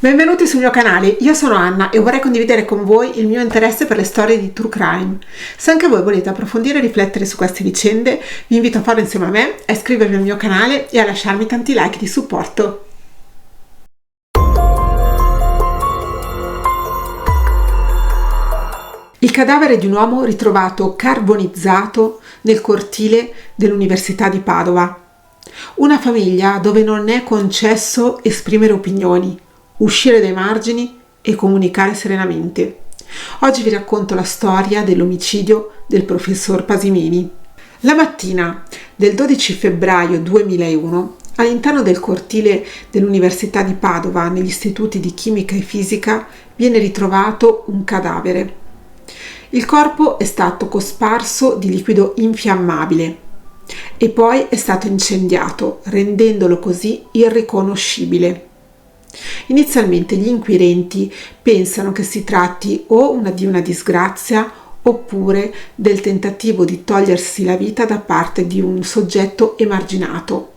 Benvenuti sul mio canale, io sono Anna e vorrei condividere con voi il mio interesse per le storie di True Crime. Se anche voi volete approfondire e riflettere su queste vicende, vi invito a farlo insieme a me, a iscrivervi al mio canale e a lasciarmi tanti like di supporto. Il cadavere di un uomo ritrovato carbonizzato nel cortile dell'Università di Padova. Una famiglia dove non è concesso esprimere opinioni, uscire dai margini e comunicare serenamente. Oggi vi racconto la storia dell'omicidio del professor Pasimini. La mattina del 12 febbraio 2001, all'interno del cortile dell'Università di Padova, negli istituti di chimica e fisica, viene ritrovato un cadavere. Il corpo è stato cosparso di liquido infiammabile e poi è stato incendiato, rendendolo così irriconoscibile. Inizialmente gli inquirenti pensano che si tratti o di una disgrazia oppure del tentativo di togliersi la vita da parte di un soggetto emarginato.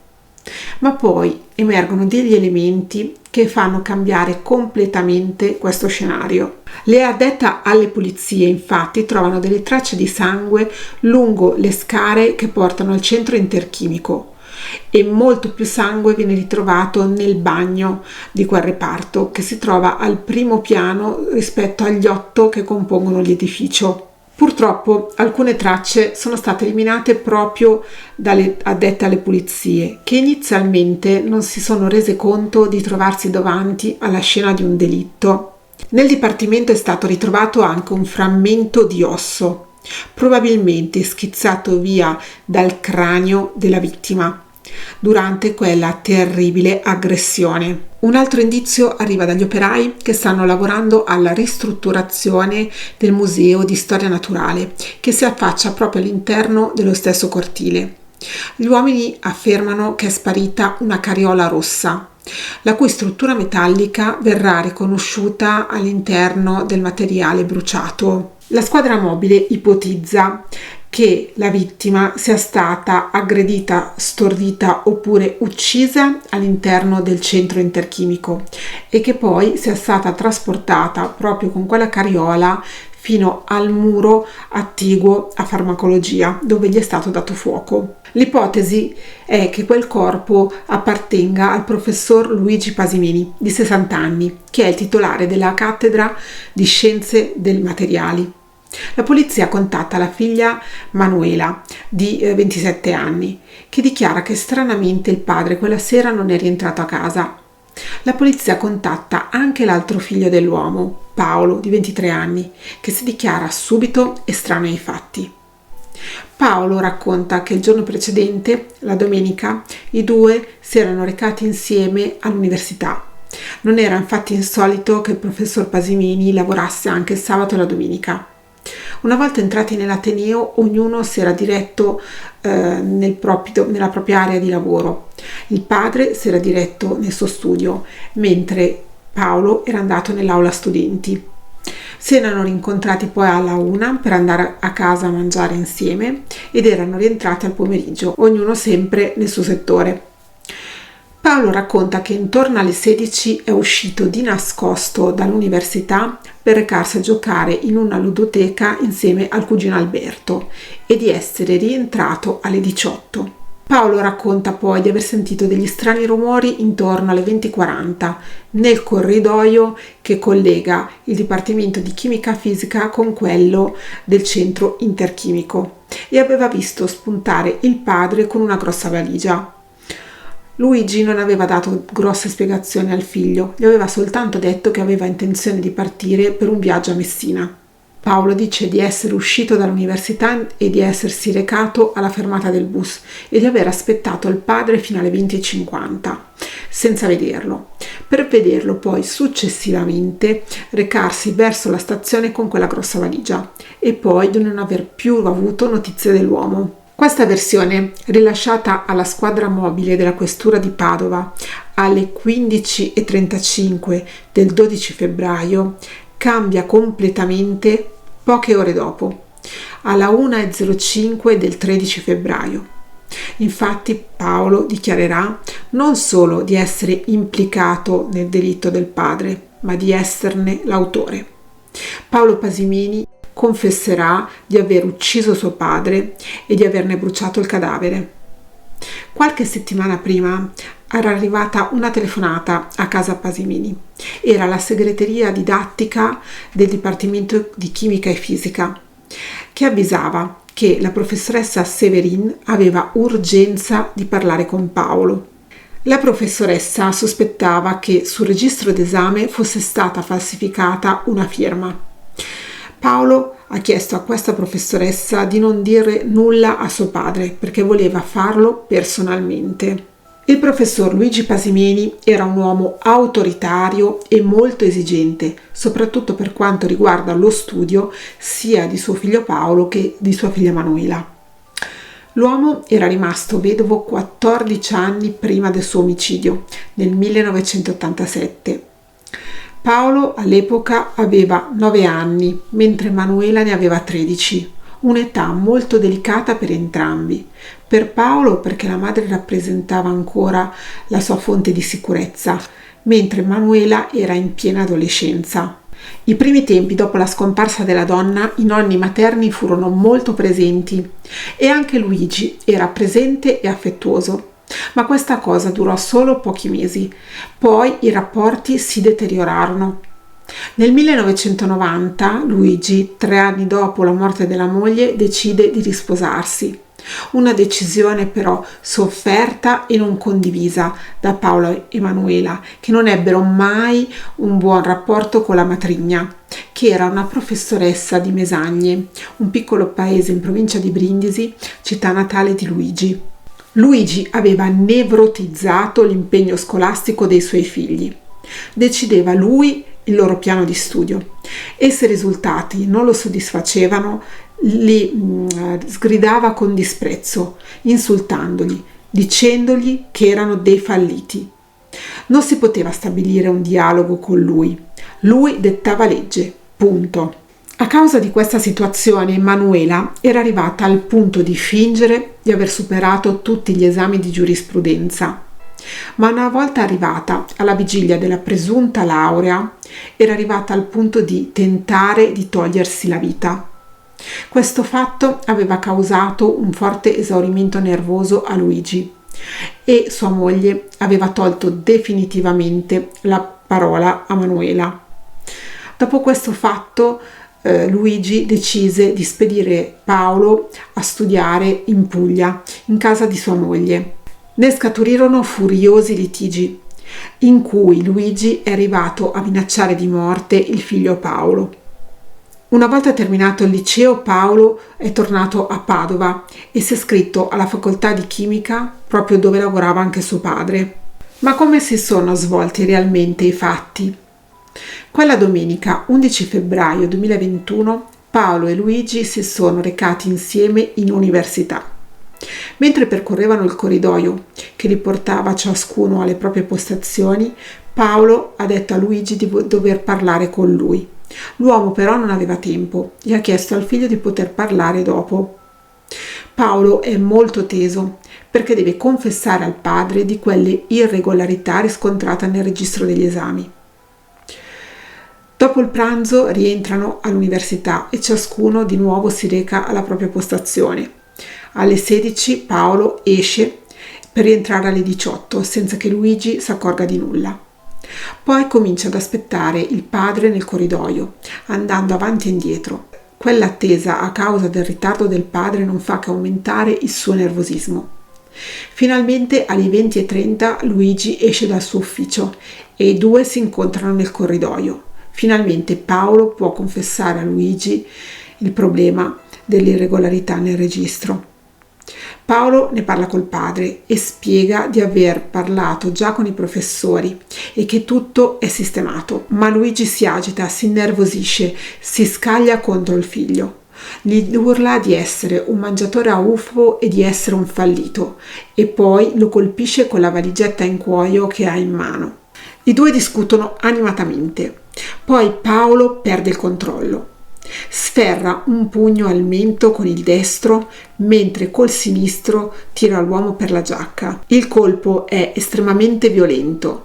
Ma poi emergono degli elementi che fanno cambiare completamente questo scenario. Le addette alle pulizie infatti trovano delle tracce di sangue lungo le scale che portano al centro interchimico e molto più sangue viene ritrovato nel bagno di quel reparto che si trova al primo piano rispetto agli 8 che compongono l'edificio. Purtroppo alcune tracce sono state eliminate proprio dalle addette alle pulizie, che inizialmente non si sono rese conto di trovarsi davanti alla scena di un delitto. Nel dipartimento è stato ritrovato anche un frammento di osso, probabilmente schizzato via dal cranio della vittima durante quella terribile aggressione. Un altro indizio arriva dagli operai che stanno lavorando alla ristrutturazione del Museo di Storia Naturale, che si affaccia proprio all'interno dello stesso cortile. Gli uomini affermano che è sparita una carriola rossa, la cui struttura metallica verrà riconosciuta all'interno del materiale bruciato. La squadra mobile ipotizza che la vittima sia stata aggredita, stordita oppure uccisa all'interno del centro interchimico e che poi sia stata trasportata proprio con quella carriola fino al muro attiguo a farmacologia dove gli è stato dato fuoco. L'ipotesi è che quel corpo appartenga al professor Luigi Pasimini, di 60 anni, che è il titolare della cattedra di Scienze dei Materiali. La polizia contatta la figlia Manuela, di 27 anni, che dichiara che stranamente il padre quella sera non è rientrato a casa. La polizia contatta anche l'altro figlio dell'uomo, Paolo, di 23 anni, che si dichiara subito estraneo ai fatti. Paolo racconta che il giorno precedente, la domenica, i due si erano recati insieme all'università. Non era infatti insolito che il professor Pasimini lavorasse anche il sabato e la domenica. Una volta entrati nell'ateneo, ognuno si era diretto nella propria area di lavoro. Il padre si era diretto nel suo studio, mentre Paolo era andato nell'aula studenti. Si erano rincontrati poi alla 1 per andare a casa a mangiare insieme ed erano rientrati al pomeriggio, ognuno sempre nel suo settore. Paolo racconta che intorno alle 16 è uscito di nascosto dall'università per recarsi a giocare in una ludoteca insieme al cugino Alberto e di essere rientrato alle 18. Paolo racconta poi di aver sentito degli strani rumori intorno alle 20:40 nel corridoio che collega il Dipartimento di Chimica Fisica con quello del centro interchimico e aveva visto spuntare il padre con una grossa valigia. Luigi non aveva dato grosse spiegazioni al figlio, gli aveva soltanto detto che aveva intenzione di partire per un viaggio a Messina. Paolo dice di essere uscito dall'università e di essersi recato alla fermata del bus e di aver aspettato il padre fino alle 20:50 senza vederlo, per vederlo poi successivamente recarsi verso la stazione con quella grossa valigia e poi di non aver più avuto notizie dell'uomo. Questa versione, rilasciata alla squadra mobile della questura di Padova alle 15:35 del 12 febbraio, cambia completamente poche ore dopo, alla 1:05 del 13 febbraio. Infatti Paolo dichiarerà non solo di essere implicato nel delitto del padre, ma di esserne l'autore. Paolo Pasimini confesserà di aver ucciso suo padre e di averne bruciato il cadavere. Qualche settimana prima era arrivata una telefonata a casa Pasimini. Era la segreteria didattica del Dipartimento di Chimica e Fisica, che avvisava che la professoressa Severin aveva urgenza di parlare con Paolo. La professoressa sospettava che sul registro d'esame fosse stata falsificata una firma. Paolo ha chiesto a questa professoressa di non dire nulla a suo padre perché voleva farlo personalmente. Il professor Luigi Pasimini era un uomo autoritario e molto esigente, soprattutto per quanto riguarda lo studio sia di suo figlio Paolo che di sua figlia Manuela. L'uomo era rimasto vedovo 14 anni prima del suo omicidio, nel 1987. Paolo all'epoca aveva 9 anni, mentre Manuela ne aveva 13, un'età molto delicata per entrambi. Per Paolo perché la madre rappresentava ancora la sua fonte di sicurezza, mentre Manuela era in piena adolescenza. I primi tempi dopo la scomparsa della donna, i nonni materni furono molto presenti e anche Luigi era presente e affettuoso. Ma questa cosa durò solo pochi mesi, poi i rapporti si deteriorarono. Nel 1990 Luigi, 3 anni dopo la morte della moglie, decide di risposarsi. Una decisione però sofferta e non condivisa da Paolo e Manuela, che non ebbero mai un buon rapporto con la matrigna, che era una professoressa di Mesagne, un piccolo paese in provincia di Brindisi, città natale di Luigi. Luigi aveva nevrotizzato l'impegno scolastico dei suoi figli. Decideva lui il loro piano di studio e se i risultati non lo soddisfacevano li sgridava con disprezzo, insultandoli, dicendogli che erano dei falliti. Non si poteva stabilire un dialogo con lui. Lui dettava legge, punto. A causa di questa situazione, Manuela era arrivata al punto di fingere di aver superato tutti gli esami di giurisprudenza. Ma una volta arrivata alla vigilia della presunta laurea, era arrivata al punto di tentare di togliersi la vita. Questo fatto aveva causato un forte esaurimento nervoso a Luigi e sua moglie aveva tolto definitivamente la parola a Manuela. Dopo questo fatto, Luigi decise di spedire Paolo a studiare in Puglia, in casa di sua moglie. Ne scaturirono furiosi litigi, in cui Luigi è arrivato a minacciare di morte il figlio Paolo. Una volta terminato il liceo, Paolo è tornato a Padova e si è iscritto alla facoltà di chimica, proprio dove lavorava anche suo padre. Ma come si sono svolti realmente i fatti? Quella domenica 11 febbraio 2021 Paolo e Luigi si sono recati insieme in università. Mentre percorrevano il corridoio che li portava ciascuno alle proprie postazioni, Paolo ha detto a Luigi di dover parlare con lui. L'uomo però non aveva tempo e ha chiesto al figlio di poter parlare dopo. Paolo è molto teso perché deve confessare al padre di quelle irregolarità riscontrate nel registro degli esami. Dopo il pranzo rientrano all'università e ciascuno di nuovo si reca alla propria postazione. Alle 16 Paolo esce per rientrare alle 18 senza che Luigi si accorga di nulla. Poi comincia ad aspettare il padre nel corridoio, andando avanti e indietro. Quell'attesa a causa del ritardo del padre non fa che aumentare il suo nervosismo. Finalmente alle 20:30 Luigi esce dal suo ufficio e i due si incontrano nel corridoio. Finalmente Paolo può confessare a Luigi il problema dell'irregolarità nel registro. Paolo ne parla col padre e spiega di aver parlato già con i professori e che tutto è sistemato, ma Luigi si agita, si innervosisce, si scaglia contro il figlio. Gli urla di essere un mangiatore a UFO e di essere un fallito e poi lo colpisce con la valigetta in cuoio che ha in mano. I due discutono animatamente, poi Paolo perde il controllo. Sferra un pugno al mento con il destro, mentre col sinistro tira l'uomo per la giacca. Il colpo è estremamente violento.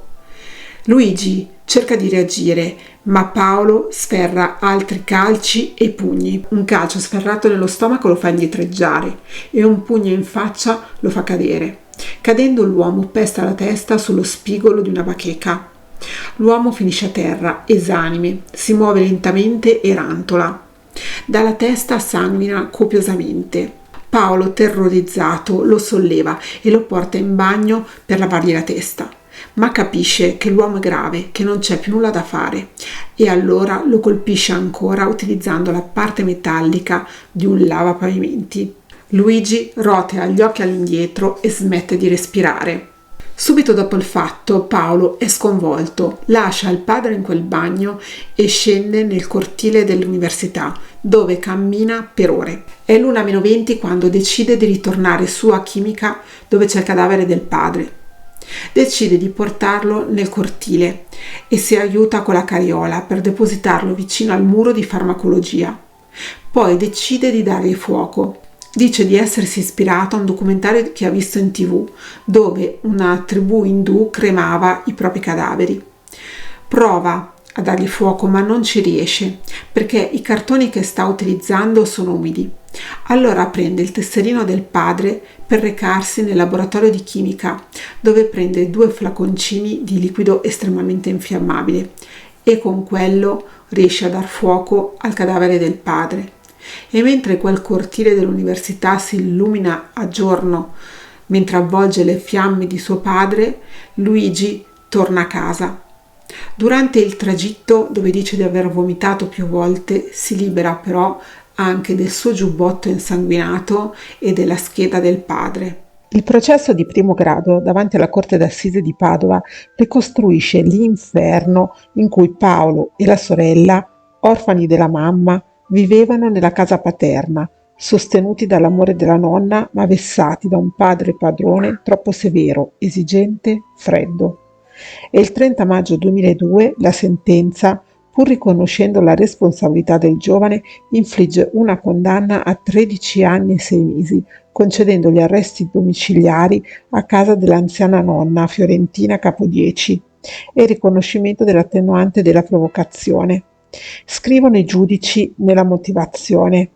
Luigi cerca di reagire, ma Paolo sferra altri calci e pugni. Un calcio sferrato nello stomaco lo fa indietreggiare e un pugno in faccia lo fa cadere. Cadendo l'uomo pesta la testa sullo spigolo di una bacheca. L'uomo finisce a terra, esanime, si muove lentamente e rantola. Dalla testa sanguina copiosamente. Paolo, terrorizzato, lo solleva e lo porta in bagno per lavargli la testa. Ma capisce che l'uomo è grave, che non c'è più nulla da fare, e allora lo colpisce ancora utilizzando la parte metallica di un lavapavimenti. Luigi rotea gli occhi all'indietro e smette di respirare. Subito dopo il fatto, Paolo è sconvolto, lascia il padre in quel bagno e scende nel cortile dell'università, dove cammina per ore. È l'1:20 quando decide di ritornare su a Chimica, dove c'è il cadavere del padre. Decide di portarlo nel cortile e si aiuta con la carriola per depositarlo vicino al muro di farmacologia. Poi decide di dargli fuoco. Dice di essersi ispirato a un documentario che ha visto in TV, dove una tribù indù cremava i propri cadaveri. Prova a dargli fuoco, ma non ci riesce, perché i cartoni che sta utilizzando sono umidi. Allora prende il tesserino del padre per recarsi nel laboratorio di chimica, dove prende 2 flaconcini di liquido estremamente infiammabile e con quello riesce a dar fuoco al cadavere del padre. E mentre quel cortile dell'università si illumina a giorno, mentre avvolge le fiamme di suo padre, Luigi torna a casa. Durante il tragitto, dove dice di aver vomitato più volte, si libera però anche del suo giubbotto insanguinato e della scheda del padre. Il processo di primo grado davanti alla Corte d'Assise di Padova ricostruisce l'inferno in cui Paolo e la sorella, orfani della mamma, vivevano nella casa paterna, sostenuti dall'amore della nonna, ma vessati da un padre padrone troppo severo, esigente, freddo. E il 30 maggio 2002 la sentenza, pur riconoscendo la responsabilità del giovane, infligge una condanna a 13 anni e 6 mesi, concedendo gli arresti domiciliari a casa dell'anziana nonna Fiorentina Capodieci e il riconoscimento dell'attenuante della provocazione. Scrivono i giudici nella motivazione: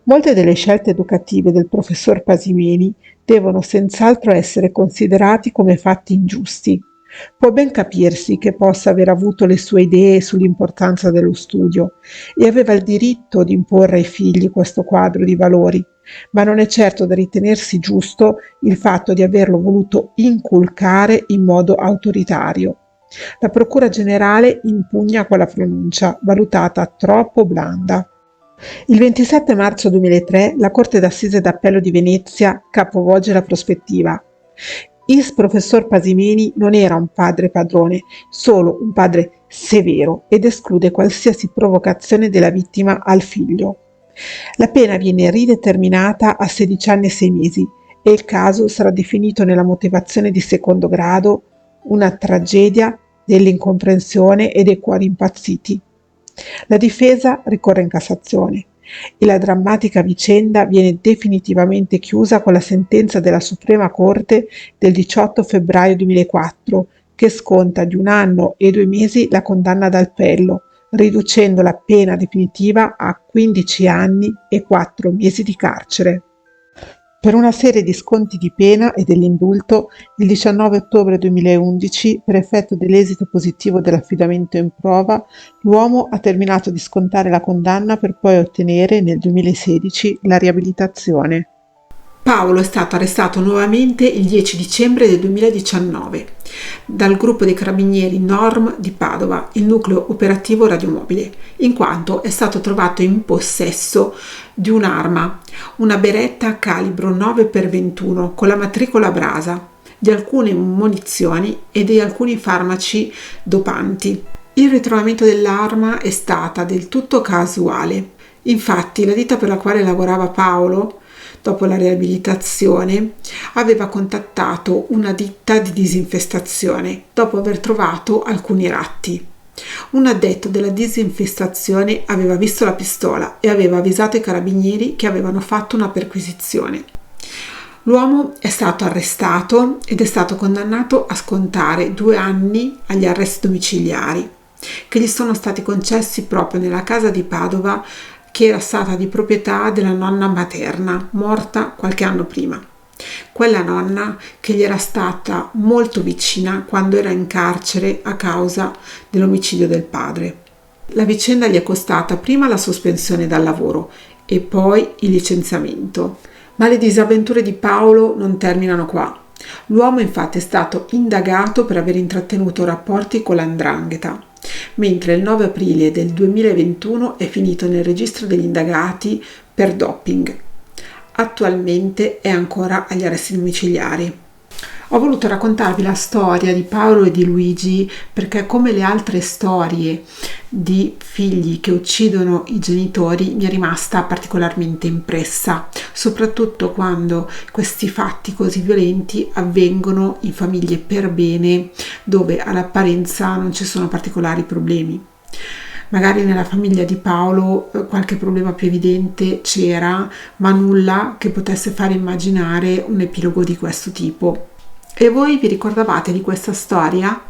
molte delle scelte educative del professor Pasimeni devono senz'altro essere considerati come fatti ingiusti. Può ben capirsi che possa aver avuto le sue idee sull'importanza dello studio e aveva il diritto di imporre ai figli questo quadro di valori, ma non è certo da ritenersi giusto il fatto di averlo voluto inculcare in modo autoritario. La Procura Generale impugna quella pronuncia, valutata troppo blanda. Il 27 marzo 2003 la Corte d'Assise d'Appello di Venezia capovolge la prospettiva. Il professor Pasimeni non era un padre padrone, solo un padre severo, ed esclude qualsiasi provocazione della vittima al figlio. La pena viene rideterminata a 16 anni e 6 mesi e il caso sarà definito nella motivazione di secondo grado una tragedia dell'incomprensione e dei cuori impazziti. La difesa ricorre in Cassazione e la drammatica vicenda viene definitivamente chiusa con la sentenza della Suprema Corte del 18 febbraio 2004, che sconta di 1 anno e 2 mesi la condanna d'appello, riducendo la pena definitiva a 15 anni e 4 mesi di carcere. Per una serie di sconti di pena e dell'indulto, il 19 ottobre 2011, per effetto dell'esito positivo dell'affidamento in prova, l'uomo ha terminato di scontare la condanna per poi ottenere nel 2016 la riabilitazione. Paolo è stato arrestato nuovamente il 10 dicembre del 2019 dal gruppo dei carabinieri NORM di Padova, il nucleo operativo radiomobile, in quanto è stato trovato in possesso di un'arma, una beretta calibro 9x21 con la matricola Brasa, di alcune munizioni e di alcuni farmaci dopanti. Il ritrovamento dell'arma è stata del tutto casuale. Infatti, la ditta per la quale lavorava Paolo, dopo la riabilitazione, aveva contattato una ditta di disinfestazione dopo aver trovato alcuni ratti. Un addetto della disinfestazione aveva visto la pistola e aveva avvisato i carabinieri che avevano fatto una perquisizione. L'uomo è stato arrestato ed è stato condannato a scontare 2 anni agli arresti domiciliari, che gli sono stati concessi proprio nella casa di Padova, che era stata di proprietà della nonna materna, morta qualche anno prima. Quella nonna che gli era stata molto vicina quando era in carcere a causa dell'omicidio del padre. La vicenda gli è costata prima la sospensione dal lavoro e poi il licenziamento. Ma le disavventure di Paolo non terminano qua. L'uomo infatti è stato indagato per aver intrattenuto rapporti con l''ndrangheta, mentre il 9 aprile del 2021 è finito nel registro degli indagati per doping. Attualmente è ancora agli arresti domiciliari. Ho voluto raccontarvi la storia di Paolo e di Luigi perché, come le altre storie di figli che uccidono i genitori, mi è rimasta particolarmente impressa, soprattutto quando questi fatti così violenti avvengono in famiglie per bene, dove all'apparenza non ci sono particolari problemi. Magari nella famiglia di Paolo qualche problema più evidente c'era, ma nulla che potesse fare immaginare un epilogo di questo tipo. E voi vi ricordavate di questa storia?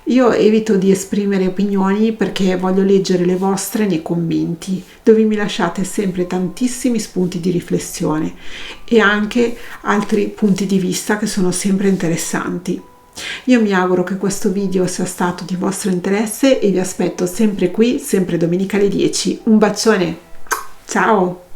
Io evito di esprimere opinioni perché voglio leggere le vostre nei commenti, dove mi lasciate sempre tantissimi spunti di riflessione e anche altri punti di vista che sono sempre interessanti. Io mi auguro che questo video sia stato di vostro interesse e vi aspetto sempre qui, sempre domenica alle 10. Un bacione, ciao!